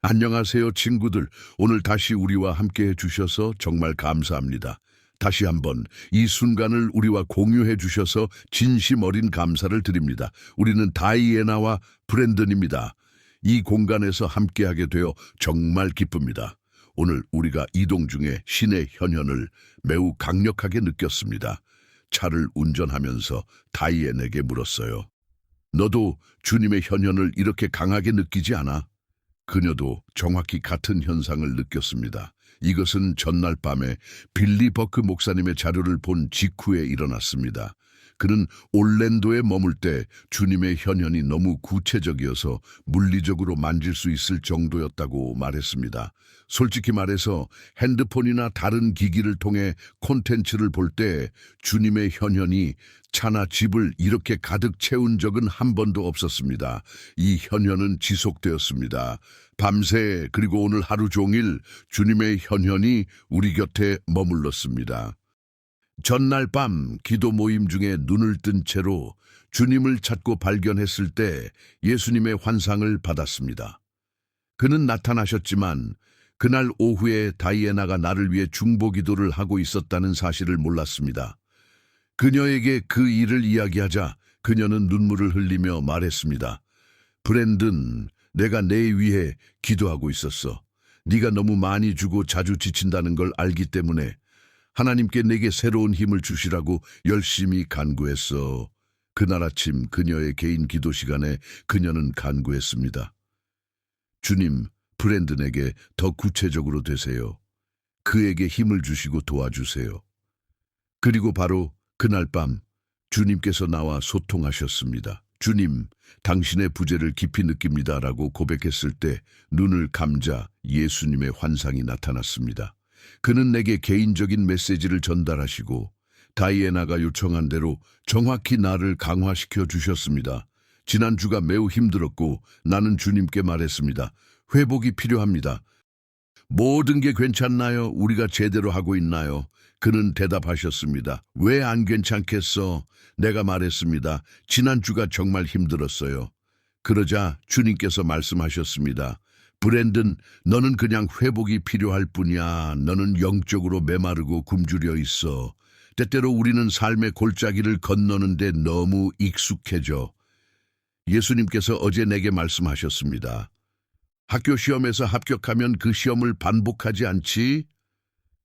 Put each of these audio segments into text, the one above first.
안녕하세요, 친구들. 오늘 다시 우리와 함께 해주셔서 정말 감사합니다. 다시 한번 이 순간을 우리와 공유해 주셔서 진심 어린 감사를 드립니다. 우리는 다이애나와 브랜든입니다. 이 공간에서 함께하게 되어 정말 기쁩니다. 오늘 우리가 이동 중에 신의 현현을 매우 강력하게 느꼈습니다. 차를 운전하면서 다이앤에게 물었어요. 너도 주님의 현현을 이렇게 강하게 느끼지 않아? 그녀도 정확히 같은 현상을 느꼈습니다. 이것은 전날 밤에 빌리 버크 목사님의 자료를 본 직후에 일어났습니다. 그는 올랜도에 머물 때 주님의 현현이 너무 구체적이어서 물리적으로 만질 수 있을 정도였다고 말했습니다. 솔직히 말해서 핸드폰이나 다른 기기를 통해 콘텐츠를 볼 때 주님의 현현이 차나 집을 이렇게 가득 채운 적은 한 번도 없었습니다. 이 현현은 지속되었습니다. 밤새 그리고 오늘 하루 종일 주님의 현현이 우리 곁에 머물렀습니다. 전날 밤 기도 모임 중에 눈을 뜬 채로 주님을 찾고 발견했을 때 예수님의 환상을 받았습니다. 그는 나타나셨지만 그날 오후에 다이애나가 나를 위해 중보기도를 하고 있었다는 사실을 몰랐습니다. 그녀에게 그 일을 이야기하자 그녀는 눈물을 흘리며 말했습니다. 브랜든, 내가 내 위해 기도하고 있었어. 네가 너무 많이 주고 자주 지친다는 걸 알기 때문에 하나님께 내게 새로운 힘을 주시라고 열심히 간구했어. 그날 아침 그녀의 개인 기도 시간에 그녀는 간구했습니다. 주님, 브랜든에게 더 구체적으로 되세요. 그에게 힘을 주시고 도와주세요. 그리고 바로 그날 밤 주님께서 나와 소통하셨습니다. 주님, 당신의 부재를 깊이 느낍니다라고 고백했을 때 눈을 감자 예수님의 환상이 나타났습니다. 그는 내게 개인적인 메시지를 전달하시고 다이애나가 요청한 대로 정확히 나를 강화시켜 주셨습니다. 지난 주가 매우 힘들었고 나는 주님께 말했습니다. 회복이 필요합니다. 모든 게 괜찮나요? 우리가 제대로 하고 있나요? 그는 대답하셨습니다. 왜 안 괜찮겠어? 내가 말했습니다. 지난 주가 정말 힘들었어요. 그러자 주님께서 말씀하셨습니다. 브랜든, 너는 그냥 회복이 필요할 뿐이야. 너는 영적으로 메마르고 굶주려 있어. 때때로 우리는 삶의 골짜기를 건너는데 너무 익숙해져. 예수님께서 어제 내게 말씀하셨습니다. 학교 시험에서 합격하면 그 시험을 반복하지 않지?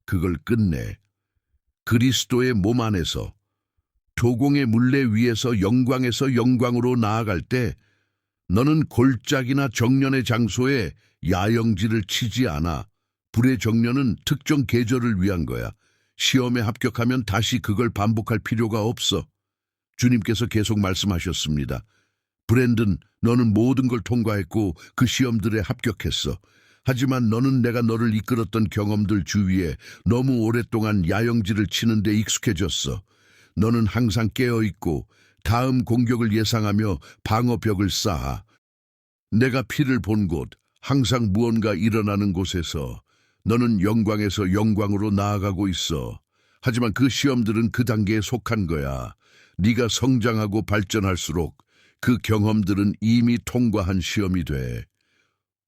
그걸 끝내. 그리스도의 몸 안에서 도공의 물레 위에서 영광에서 영광으로 나아갈 때 너는 골짜기나 정년의 장소에 야영지를 치지 않아. 불의 정년은 특정 계절을 위한 거야. 시험에 합격하면 다시 그걸 반복할 필요가 없어. 주님께서 계속 말씀하셨습니다. 브랜든, 너는 모든 걸 통과했고 그 시험들에 합격했어. 하지만 너는 내가 너를 이끌었던 경험들 주위에 너무 오랫동안 야영지를 치는데 익숙해졌어. 너는 항상 깨어있고 다음 공격을 예상하며 방어벽을 쌓아. 내가 피를 본 곳, 항상 무언가 일어나는 곳에서 너는 영광에서 영광으로 나아가고 있어. 하지만 그 시험들은 그 단계에 속한 거야. 네가 성장하고 발전할수록 그 경험들은 이미 통과한 시험이 돼.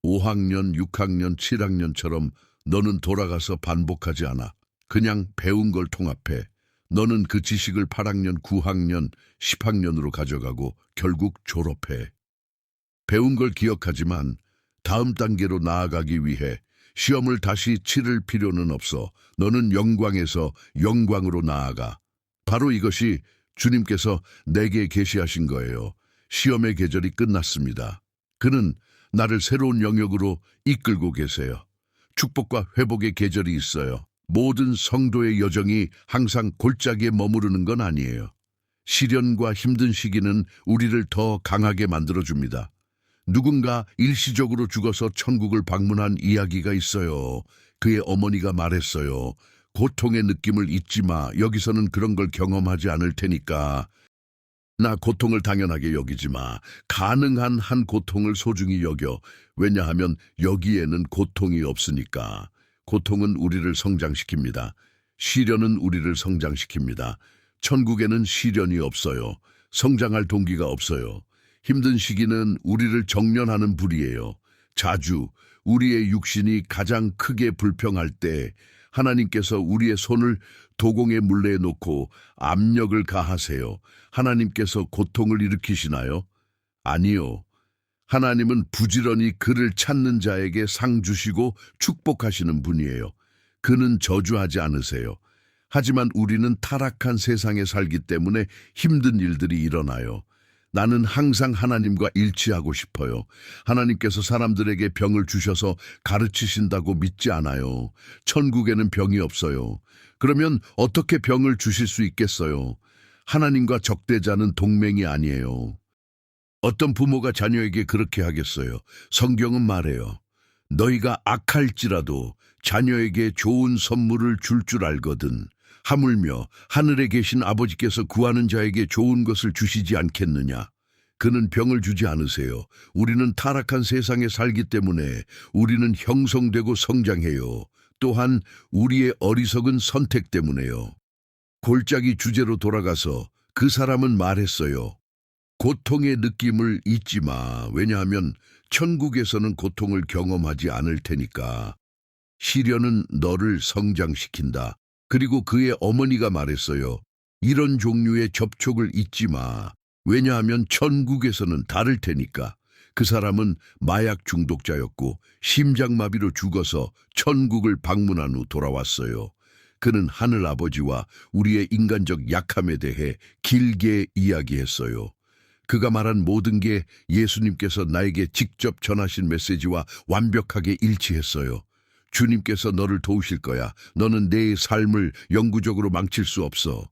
5학년, 6학년, 7학년처럼 너는 돌아가서 반복하지 않아. 그냥 배운 걸 통합해. 너는 그 지식을 8학년, 9학년, 10학년으로 가져가고 결국 졸업해. 배운 걸 기억하지만 다음 단계로 나아가기 위해 시험을 다시 치를 필요는 없어. 너는 영광에서 영광으로 나아가. 바로 이것이 주님께서 내게 계시하신 거예요. 시험의 계절이 끝났습니다. 그는 나를 새로운 영역으로 이끌고 계세요. 축복과 회복의 계절이 있어요. 모든 성도의 여정이 항상 골짜기에 머무르는 건 아니에요. 시련과 힘든 시기는 우리를 더 강하게 만들어줍니다. 누군가 일시적으로 죽어서 천국을 방문한 이야기가 있어요. 그의 어머니가 말했어요. 고통의 느낌을 잊지 마. 여기서는 그런 걸 경험하지 않을 테니까. 나 고통을 당연하게 여기지 마. 가능한 한 고통을 소중히 여겨. 왜냐하면 여기에는 고통이 없으니까. 고통은 우리를 성장시킵니다. 시련은 우리를 성장시킵니다. 천국에는 시련이 없어요. 성장할 동기가 없어요. 힘든 시기는 우리를 정련하는 불이에요. 자주 우리의 육신이 가장 크게 불평할 때 하나님께서 우리의 손을 도공에 물레에 놓고 압력을 가하세요. 하나님께서 고통을 일으키시나요? 아니요. 하나님은 부지런히 그를 찾는 자에게 상 주시고 축복하시는 분이에요. 그는 저주하지 않으세요. 하지만 우리는 타락한 세상에 살기 때문에 힘든 일들이 일어나요. 나는 항상 하나님과 일치하고 싶어요. 하나님께서 사람들에게 병을 주셔서 가르치신다고 믿지 않아요. 천국에는 병이 없어요. 그러면 어떻게 병을 주실 수 있겠어요? 하나님과 적대자는 동맹이 아니에요. 어떤 부모가 자녀에게 그렇게 하겠어요? 성경은 말해요. 너희가 악할지라도 자녀에게 좋은 선물을 줄 알거든. 하물며 하늘에 계신 아버지께서 구하는 자에게 좋은 것을 주시지 않겠느냐? 그는 병을 주지 않으세요. 우리는 타락한 세상에 살기 때문에 우리는 형성되고 성장해요. 또한 우리의 어리석은 선택 때문에요. 골짜기 주제로 돌아가서 그 사람은 말했어요. 고통의 느낌을 잊지 마. 왜냐하면 천국에서는 고통을 경험하지 않을 테니까. 시련은 너를 성장시킨다. 그리고 그의 어머니가 말했어요. 이런 종류의 접촉을 잊지 마. 왜냐하면 천국에서는 다를 테니까. 그 사람은 마약 중독자였고 심장마비로 죽어서 천국을 방문한 후 돌아왔어요. 그는 하늘 아버지와 우리의 인간적 약함에 대해 길게 이야기했어요. 그가 말한 모든 게 예수님께서 나에게 직접 전하신 메시지와 완벽하게 일치했어요. 주님께서 너를 도우실 거야. 너는 내 삶을 영구적으로 망칠 수 없어.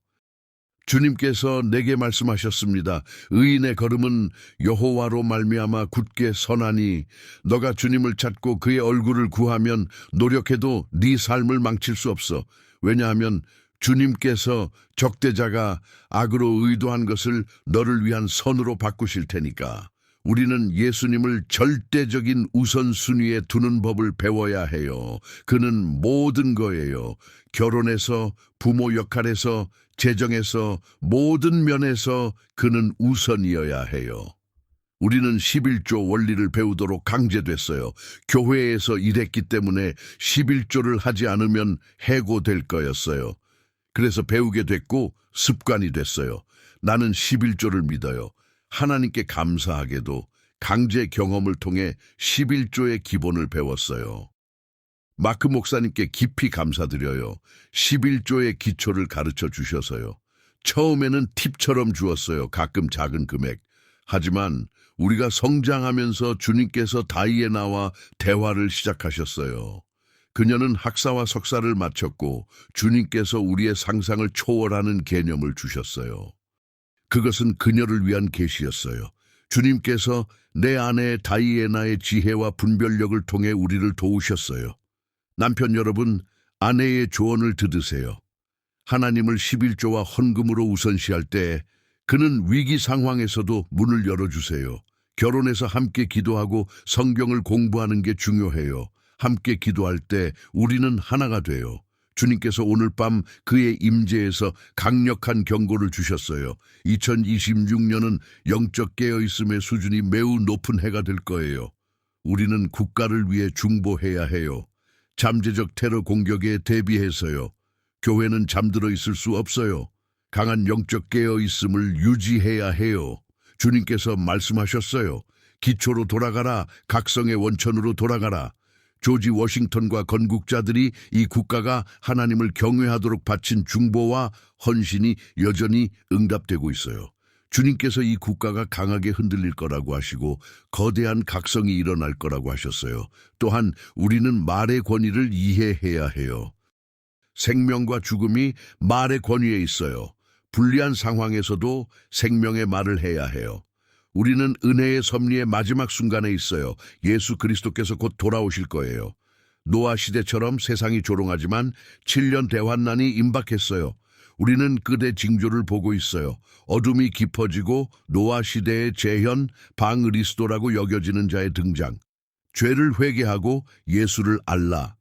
주님께서 내게 말씀하셨습니다. 의인의 걸음은 여호와로 말미암아 굳게 서나니 너가 주님을 찾고 그의 얼굴을 구하면 노력해도 네 삶을 망칠 수 없어. 왜냐하면 주님께서 적대자가 악으로 의도한 것을 너를 위한 선으로 바꾸실 테니까. 우리는 예수님을 절대적인 우선순위에 두는 법을 배워야 해요. 그는 모든 거예요. 결혼에서, 부모 역할에서, 재정에서, 모든 면에서 그는 우선이어야 해요. 우리는 11조 원리를 배우도록 강제됐어요. 교회에서 일했기 때문에 11조를 하지 않으면 해고될 거였어요. 그래서 배우게 됐고 습관이 됐어요. 나는 11조를 믿어요. 하나님께 감사하게도 강제 경험을 통해 11조의 기본을 배웠어요. 마크 목사님께 깊이 감사드려요. 11조의 기초를 가르쳐 주셔서요. 처음에는 팁처럼 주었어요. 가끔 작은 금액. 하지만 우리가 성장하면서 주님께서 다이애나와 대화를 시작하셨어요. 그녀는 학사와 석사를 마쳤고 주님께서 우리의 상상을 초월하는 개념을 주셨어요. 그것은 그녀를 위한 계시였어요. 주님께서 내 아내 다이애나의 지혜와 분별력을 통해 우리를 도우셨어요. 남편 여러분, 아내의 조언을 들으세요. 하나님을 11조와 헌금으로 우선시할 때 그는 위기 상황에서도 문을 열어주세요. 결혼해서 함께 기도하고 성경을 공부하는 게 중요해요. 함께 기도할 때 우리는 하나가 돼요. 주님께서 오늘 밤 그의 임재에서 강력한 경고를 주셨어요. 2026년은 영적 깨어있음의 수준이 매우 높은 해가 될 거예요. 우리는 국가를 위해 중보해야 해요. 잠재적 테러 공격에 대비해서요. 교회는 잠들어 있을 수 없어요. 강한 영적 깨어있음을 유지해야 해요. 주님께서 말씀하셨어요. 기초로 돌아가라. 각성의 원천으로 돌아가라. 조지 워싱턴과 건국자들이 이 국가가 하나님을 경외하도록 바친 중보와 헌신이 여전히 응답되고 있어요. 주님께서 이 국가가 강하게 흔들릴 거라고 하시고 거대한 각성이 일어날 거라고 하셨어요. 또한 우리는 말의 권위를 이해해야 해요. 생명과 죽음이 말의 권위에 있어요. 불리한 상황에서도 생명의 말을 해야 해요. 우리는 은혜의 섭리의 마지막 순간에 있어요. 예수 그리스도께서 곧 돌아오실 거예요. 노아 시대처럼 세상이 조롱하지만 7년 대환난이 임박했어요. 우리는 끝의 징조를 보고 있어요. 어둠이 깊어지고 노아 시대의 재현, 방그리스도라고 여겨지는 자의 등장. 죄를 회개하고 예수를 알라.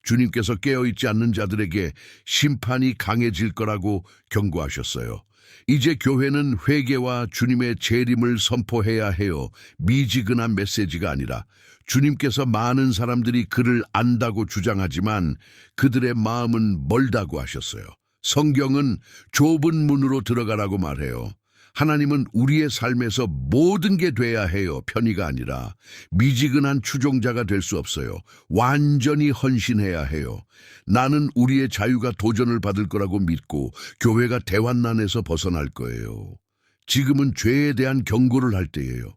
주님께서 깨어있지 않는 자들에게 심판이 강해질 거라고 경고하셨어요. 이제 교회는 회개와 주님의 재림을 선포해야 해요. 미지근한 메시지가 아니라 주님께서 많은 사람들이 그를 안다고 주장하지만 그들의 마음은 멀다고 하셨어요. 성경은 좁은 문으로 들어가라고 말해요. 하나님은 우리의 삶에서 모든 게 돼야 해요. 편의가 아니라 미지근한 추종자가 될 수 없어요. 완전히 헌신해야 해요. 나는 우리의 자유가 도전을 받을 거라고 믿고 교회가 대환난에서 벗어날 거예요. 지금은 죄에 대한 경고를 할 때예요.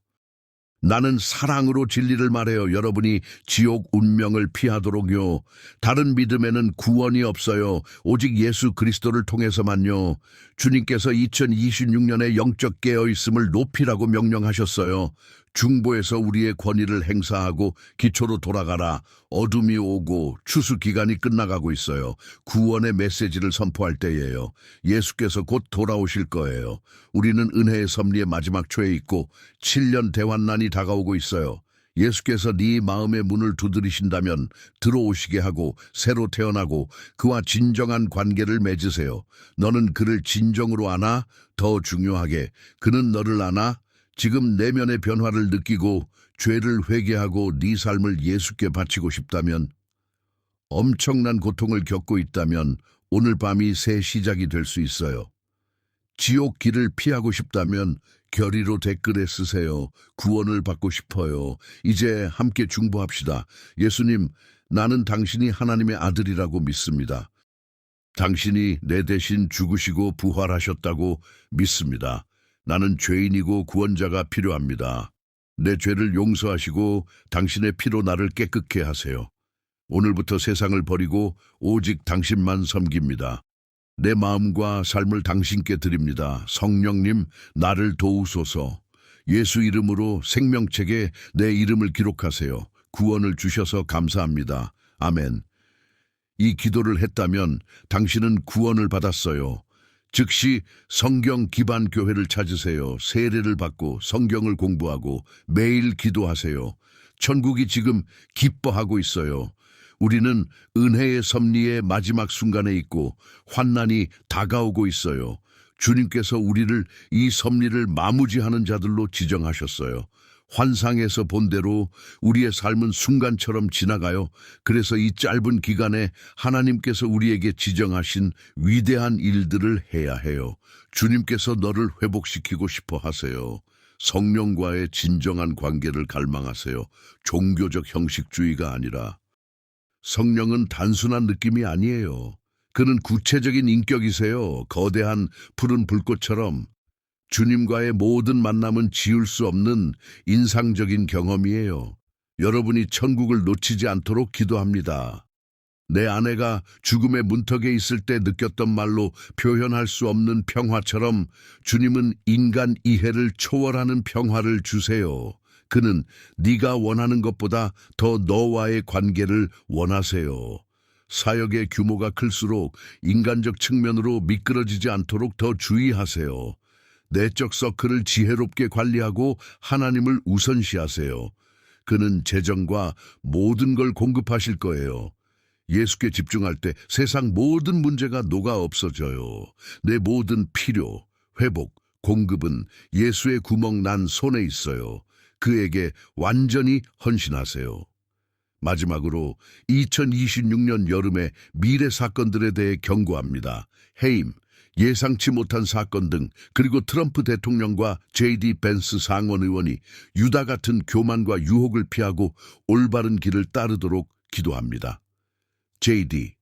나는 사랑으로 진리를 말해요. 여러분이 지옥 운명을 피하도록요. 다른 믿음에는 구원이 없어요. 오직 예수 그리스도를 통해서만요. 주님께서 2026년에 영적 깨어있음을 높이라고 명령하셨어요. 중보에서 우리의 권위를 행사하고 기초로 돌아가라. 어둠이 오고 추수 기간이 끝나가고 있어요. 구원의 메시지를 선포할 때예요. 예수께서 곧 돌아오실 거예요. 우리는 은혜의 섭리의 마지막 초에 있고 7년 대환난이 다가오고 있어요. 예수께서 네 마음의 문을 두드리신다면 들어오시게 하고 새로 태어나고 그와 진정한 관계를 맺으세요. 너는 그를 진정으로 아나? 더 중요하게 그는 너를 아나? 지금 내면의 변화를 느끼고 죄를 회개하고 네 삶을 예수께 바치고 싶다면, 엄청난 고통을 겪고 있다면 오늘 밤이 새 시작이 될 수 있어요. 지옥 길을 피하고 싶다면 결의로 댓글에 쓰세요. 구원을 받고 싶어요. 이제 함께 중보합시다. 예수님, 나는 당신이 하나님의 아들이라고 믿습니다. 당신이 내 대신 죽으시고 부활하셨다고 믿습니다. 나는 죄인이고 구원자가 필요합니다. 내 죄를 용서하시고 당신의 피로 나를 깨끗게 하세요. 오늘부터 세상을 버리고 오직 당신만 섬깁니다. 내 마음과 삶을 당신께 드립니다. 성령님, 나를 도우소서. 예수 이름으로 생명책에 내 이름을 기록하세요. 구원을 주셔서 감사합니다. 아멘. 이 기도를 했다면 당신은 구원을 받았어요. 즉시 성경 기반 교회를 찾으세요. 세례를 받고 성경을 공부하고 매일 기도하세요. 천국이 지금 기뻐하고 있어요. 우리는 은혜의 섭리의 마지막 순간에 있고 환난이 다가오고 있어요. 주님께서 우리를 이 섭리를 마무리하는 자들로 지정하셨어요. 환상에서 본 대로 우리의 삶은 순간처럼 지나가요. 그래서 이 짧은 기간에 하나님께서 우리에게 지정하신 위대한 일들을 해야 해요. 주님께서 너를 회복시키고 싶어 하세요. 성령과의 진정한 관계를 갈망하세요. 종교적 형식주의가 아니라. 성령은 단순한 느낌이 아니에요. 그는 구체적인 인격이세요. 거대한 푸른 불꽃처럼. 주님과의 모든 만남은 지울 수 없는 인상적인 경험이에요. 여러분이 천국을 놓치지 않도록 기도합니다. 내 아내가 죽음의 문턱에 있을 때 느꼈던 말로 표현할 수 없는 평화처럼 주님은 인간 이해를 초월하는 평화를 주세요. 그는 네가 원하는 것보다 더 너와의 관계를 원하세요. 사역의 규모가 클수록 인간적 측면으로 미끄러지지 않도록 더 주의하세요. 내적 서클을 지혜롭게 관리하고 하나님을 우선시하세요. 그는 재정과 모든 걸 공급하실 거예요. 예수께 집중할 때 세상 모든 문제가 녹아 없어져요. 내 모든 필요, 회복, 공급은 예수의 구멍 난 손에 있어요. 그에게 완전히 헌신하세요. 마지막으로 2026년 여름의 미래 사건들에 대해 경고합니다. 해임, 예상치 못한 사건 등 그리고 트럼프 대통령과 JD 벤스 상원 의원이 유다 같은 교만과 유혹을 피하고 올바른 길을 따르도록 기도합니다. JD,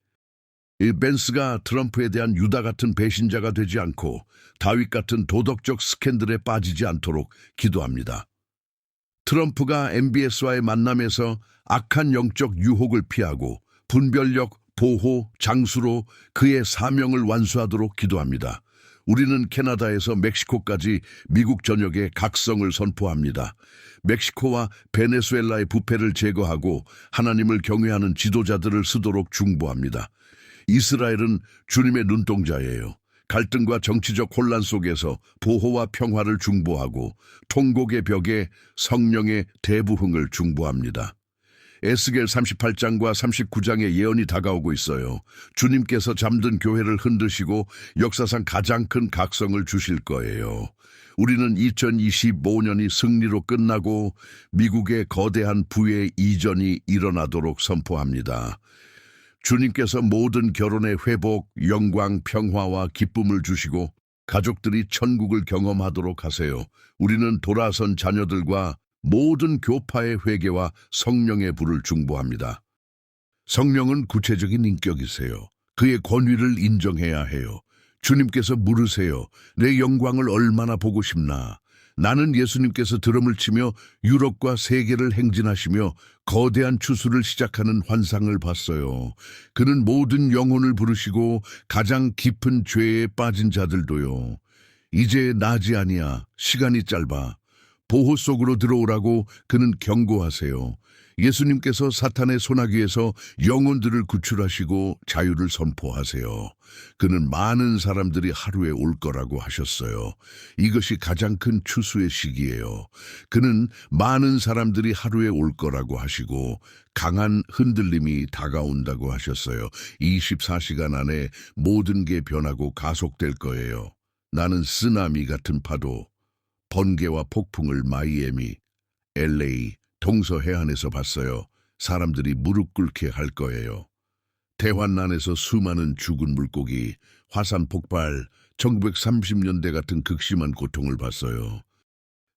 이 벤스가 트럼프에 대한 유다 같은 배신자가 되지 않고 다윗 같은 도덕적 스캔들에 빠지지 않도록 기도합니다. 트럼프가 MBS와의 만남에서 악한 영적 유혹을 피하고 분별력, 보호, 장수로 그의 사명을 완수하도록 기도합니다. 우리는 캐나다에서 멕시코까지 미국 전역에 각성을 선포합니다. 멕시코와 베네수엘라의 부패를 제거하고 하나님을 경외하는 지도자들을 쓰도록 중보합니다. 이스라엘은 주님의 눈동자예요. 갈등과 정치적 혼란 속에서 보호와 평화를 중보하고 통곡의 벽에 성령의 대부흥을 중보합니다. 에스겔 38장과 39장의 예언이 다가오고 있어요. 주님께서 잠든 교회를 흔드시고 역사상 가장 큰 각성을 주실 거예요. 우리는 2025년이 승리로 끝나고 미국의 거대한 부의 이전이 일어나도록 선포합니다. 주님께서 모든 결혼의 회복, 영광, 평화와 기쁨을 주시고 가족들이 천국을 경험하도록 하세요. 우리는 돌아선 자녀들과 모든 교파의 회개와 성령의 불을 중보합니다. 성령은 구체적인 인격이세요. 그의 권위를 인정해야 해요. 주님께서 물으세요. 내 영광을 얼마나 보고 싶나? 나는 예수님께서 드럼을 치며 유럽과 세계를 행진하시며 거대한 추수를 시작하는 환상을 봤어요. 그는 모든 영혼을 부르시고 가장 깊은 죄에 빠진 자들도요. 이제 나지 아니야. 시간이 짧아. 보호 속으로 들어오라고 그는 경고하세요. 예수님께서 사탄의 소나기에서 영혼들을 구출하시고 자유를 선포하세요. 그는 많은 사람들이 하루에 올 거라고 하셨어요. 이것이 가장 큰 추수의 시기예요. 그는 많은 사람들이 하루에 올 거라고 하시고 강한 흔들림이 다가온다고 하셨어요. 24시간 안에 모든 게 변하고 가속될 거예요. 나는 쓰나미 같은 파도, 번개와 폭풍을 마이애미, LA, 동서해안에서 봤어요. 사람들이 무릎 꿇게 할 거예요. 대환란에서 수많은 죽은 물고기, 화산 폭발, 1930년대 같은 극심한 고통을 봤어요.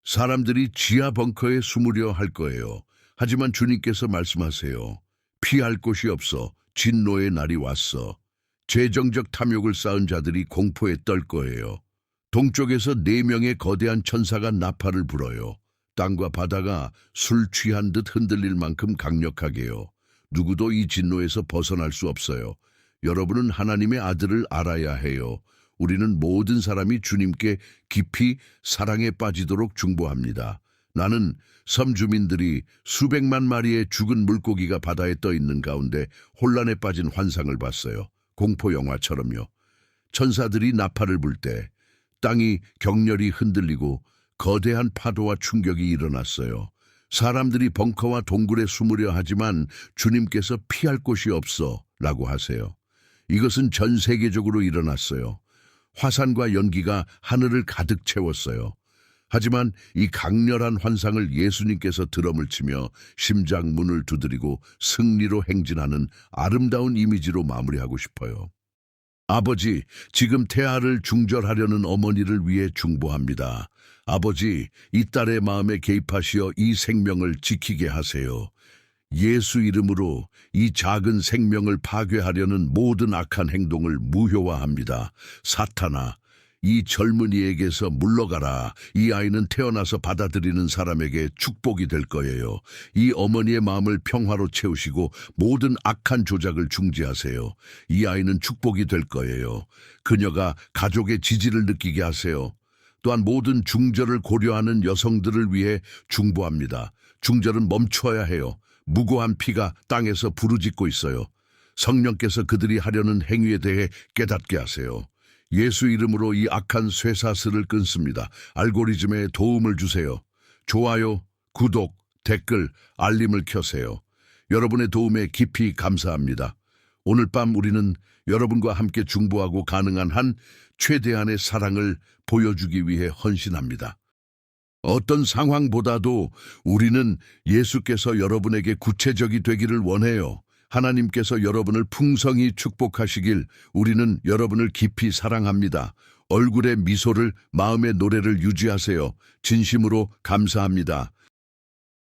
사람들이 지하 벙커에 숨으려 할 거예요. 하지만 주님께서 말씀하세요. 피할 곳이 없어. 진노의 날이 왔어. 재정적 탐욕을 쌓은 자들이 공포에 떨 거예요. 동쪽에서 4명의 거대한 천사가 나팔을 불어요. 땅과 바다가 술 취한 듯 흔들릴 만큼 강력하게요. 누구도 이 진노에서 벗어날 수 없어요. 여러분은 하나님의 아들을 알아야 해요. 우리는 모든 사람이 주님께 깊이 사랑에 빠지도록 중보합니다. 나는 섬 주민들이 수백만 마리의 죽은 물고기가 바다에 떠 있는 가운데 혼란에 빠진 환상을 봤어요. 공포 영화처럼요. 천사들이 나팔을 불 때 땅이 격렬히 흔들리고 거대한 파도와 충격이 일어났어요. 사람들이 벙커와 동굴에 숨으려 하지만 주님께서 피할 곳이 없어 라고 하세요. 이것은 전 세계적으로 일어났어요. 화산과 연기가 하늘을 가득 채웠어요. 하지만 이 강렬한 환상을 예수님께서 드럼을 치며 심장 문을 두드리고 승리로 행진하는 아름다운 이미지로 마무리하고 싶어요. 아버지, 지금 태아를 중절하려는 어머니를 위해 중보합니다. 아버지, 이 딸의 마음에 개입하시어 이 생명을 지키게 하세요. 예수 이름으로 이 작은 생명을 파괴하려는 모든 악한 행동을 무효화합니다. 사탄아, 이 젊은이에게서 물러가라. 이 아이는 태어나서 받아들이는 사람에게 축복이 될 거예요. 이 어머니의 마음을 평화로 채우시고 모든 악한 조작을 중지하세요. 이 아이는 축복이 될 거예요. 그녀가 가족의 지지를 느끼게 하세요. 또한 모든 중절을 고려하는 여성들을 위해 중보합니다. 중절은 멈춰야 해요. 무고한 피가 땅에서 부르짖고 있어요. 성령께서 그들이 하려는 행위에 대해 깨닫게 하세요. 예수 이름으로 이 악한 쇠사슬을 끊습니다. 알고리즘에 도움을 주세요. 좋아요, 구독, 댓글, 알림을 켜세요. 여러분의 도움에 깊이 감사합니다. 오늘 밤 우리는 여러분과 함께 중보하고 가능한 한 최대한의 사랑을 보여주기 위해 헌신합니다. 어떤 상황보다도 우리는 예수께서 여러분에게 구체적이 되기를 원해요. 하나님께서 여러분을 풍성히 축복하시길 우리는 여러분을 깊이 사랑합니다. 얼굴의 미소를, 마음의 노래를 유지하세요. 진심으로 감사합니다.